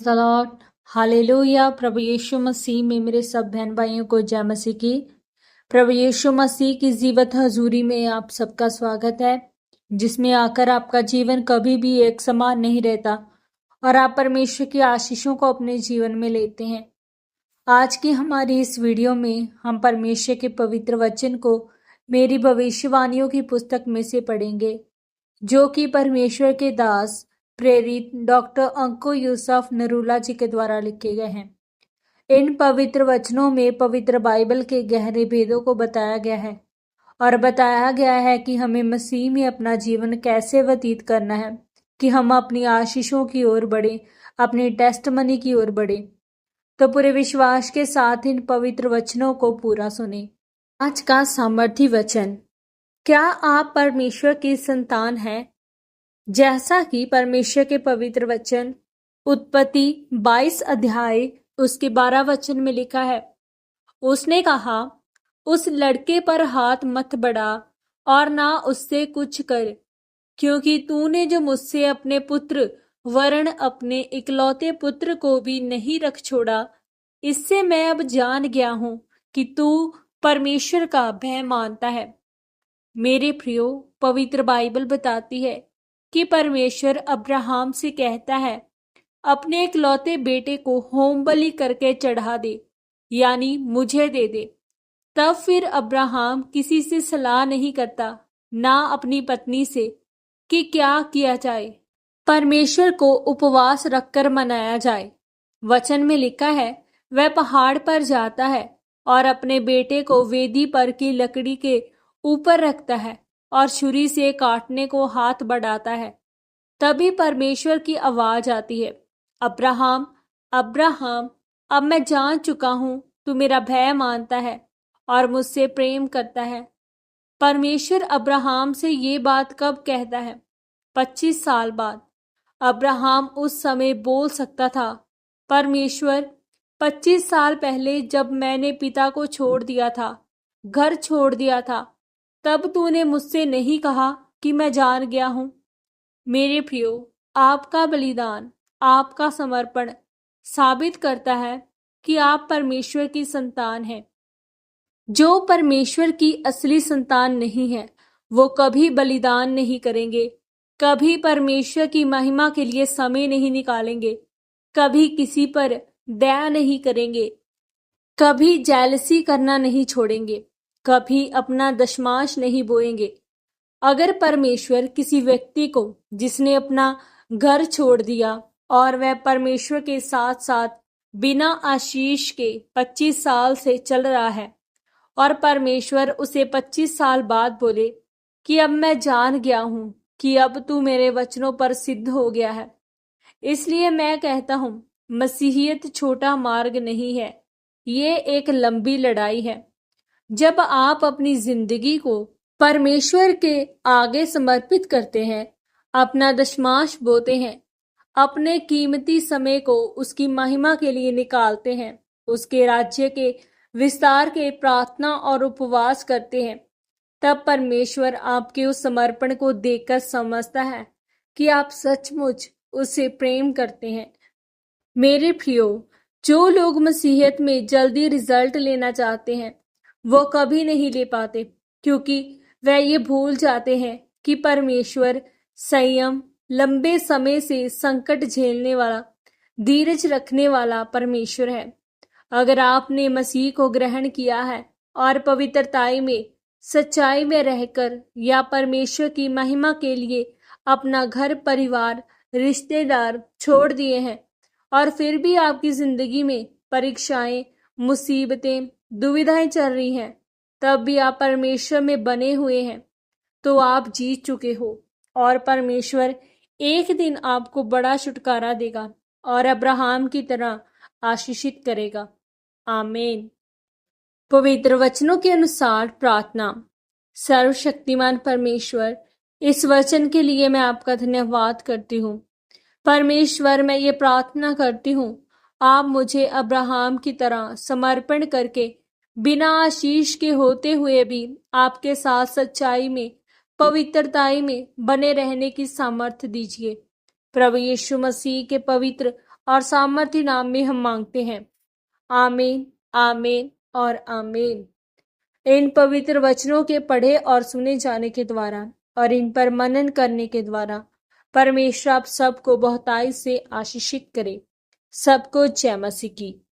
The Lord. Hallelujah. प्रभु यीशु मसीह में मेरे सब बहन भाइयों को जय मसीह की। प्रभु यीशु मसीह की जीवत हजूरी में आप सबका स्वागत है, जिसमें आकर आपका जीवन कभी भी एक समान नहीं रहता और आप परमेश्वर की आशीषों को अपने जीवन में लेते हैं। आज की हमारी इस वीडियो में हम परमेश्वर के पवित्र वचन को मेरी भविष्यवाणियों की पुस्तक में से पढ़ेंगे, जो कि परमेश्वर के दास प्रेरित डॉक्टर अंको यूसुफ नरूला जी के द्वारा लिखे गए हैं। इन पवित्र वचनों में पवित्र बाइबल के गहरे भेदों को बताया गया है और बताया गया है कि हमें मसीह में अपना जीवन कैसे व्यतीत करना है कि हम अपनी आशीषों की ओर बढ़े, अपनी टेस्टमनी की ओर बढ़े। तो पूरे विश्वास के साथ इन पवित्र वचनों को पूरा सुने। आज का सामर्थी वचन। क्या आप परमेश्वर की संतान हैं? जैसा कि परमेश्वर के पवित्र वचन उत्पत्ति 22 अध्याय उसके 12 वचन में लिखा है, उसने कहा, उस लड़के पर हाथ मत बढ़ा और ना उससे कुछ कर, क्योंकि तूने जो मुझसे अपने पुत्र वरन अपने इकलौते पुत्र को भी नहीं रख छोड़ा, इससे मैं अब जान गया हूं कि तू परमेश्वर का भय मानता है। मेरे प्रियो, पवित्र बाइबल बताती है कि परमेश्वर अब्राहम से कहता है, अपने इकलौते बेटे को होम बलि करके चढ़ा दे, यानी मुझे दे दे। तब फिर अब्राहम किसी से सलाह नहीं करता, ना अपनी पत्नी से, कि क्या किया जाए। परमेश्वर को उपवास रखकर मनाया जाए। वचन में लिखा है, वह पहाड़ पर जाता है और अपने बेटे को वेदी पर की लकड़ी के ऊपर रखता है और छुरी से काटने को हाथ बढ़ाता है। तभी परमेश्वर की आवाज आती है, अब्राहम, अब्राहम, अब मैं जान चुका हूं तू मेरा भय मानता है और मुझसे प्रेम करता है। परमेश्वर अब्राहम से ये बात कब कहता है? 25 साल बाद। अब्राहम उस समय बोल सकता था, परमेश्वर, 25 साल पहले जब मैंने पिता को छोड़ दिया था, घर छोड़ दिया था, तब तूने मुझसे नहीं कहा कि मैं जान गया हूं। मेरे प्रियो, आपका बलिदान, आपका समर्पण साबित करता है कि आप परमेश्वर की संतान हैं। जो परमेश्वर की असली संतान नहीं है, वो कभी बलिदान नहीं करेंगे, कभी परमेश्वर की महिमा के लिए समय नहीं निकालेंगे, कभी किसी पर दया नहीं करेंगे, कभी जेलसी करना नहीं छोड़ेंगे, कभी अपना दशमांश नहीं बोएंगे। अगर परमेश्वर किसी व्यक्ति को, जिसने अपना घर छोड़ दिया और वह परमेश्वर के साथ साथ बिना आशीष के 25 साल से चल रहा है, और परमेश्वर उसे 25 साल बाद बोले कि अब मैं जान गया हूं कि अब तू मेरे वचनों पर सिद्ध हो गया है। इसलिए मैं कहता हूं, मसीहियत छोटा मार्ग नहीं है, ये एक लंबी लड़ाई है। जब आप अपनी जिंदगी को परमेश्वर के आगे समर्पित करते हैं, अपना दशमांश बोते हैं, अपने कीमती समय को उसकी महिमा के लिए निकालते हैं, उसके राज्य के विस्तार के प्रार्थना और उपवास करते हैं, तब परमेश्वर आपके उस समर्पण को देखकर समझता है कि आप सचमुच उससे प्रेम करते हैं। मेरे प्रियो, जो लोग मसीहत में जल्दी रिजल्ट लेना चाहते हैं, वो कभी नहीं ले पाते, क्योंकि वह ये भूल जाते हैं कि परमेश्वर संयम, लंबे समय से संकट झेलने वाला, धीरज रखने वाला परमेश्वर है। अगर आपने मसीह को ग्रहण किया है और पवित्रताई में, सच्चाई में रहकर या परमेश्वर की महिमा के लिए अपना घर परिवार रिश्तेदार छोड़ दिए हैं, और फिर भी आपकी जिंदगी में परीक्षाएं, मुसीबतें, दुविधाएं चल रही हैं, तब भी आप परमेश्वर में बने हुए हैं, तो आप जीत चुके हो और परमेश्वर एक दिन आपको बड़ा छुटकारा देगा और अब्राहम की तरह आशीषित करेगा। आमीन। पवित्र वचनों के अनुसार प्रार्थना। सर्वशक्तिमान परमेश्वर, इस वचन के लिए मैं आपका धन्यवाद करती हूँ। परमेश्वर, मैं ये प्रार्थना करती हूँ, आप मुझे अब्राहम की तरह समर्पण करके बिना आशीष के होते हुए भी आपके साथ सच्चाई में, पवित्रताई में बने रहने की सामर्थ्य दीजिए। प्रभु यीशु मसीह के पवित्र और सामर्थ्य नाम में हम मांगते हैं। आमीन, आमीन और आमीन। इन पवित्र वचनों के पढ़े और सुने जाने के द्वारा और इन पर मनन करने के द्वारा परमेश्वर आप सबको बहुतायत से आशीषित करे। सबको जय मसीह की।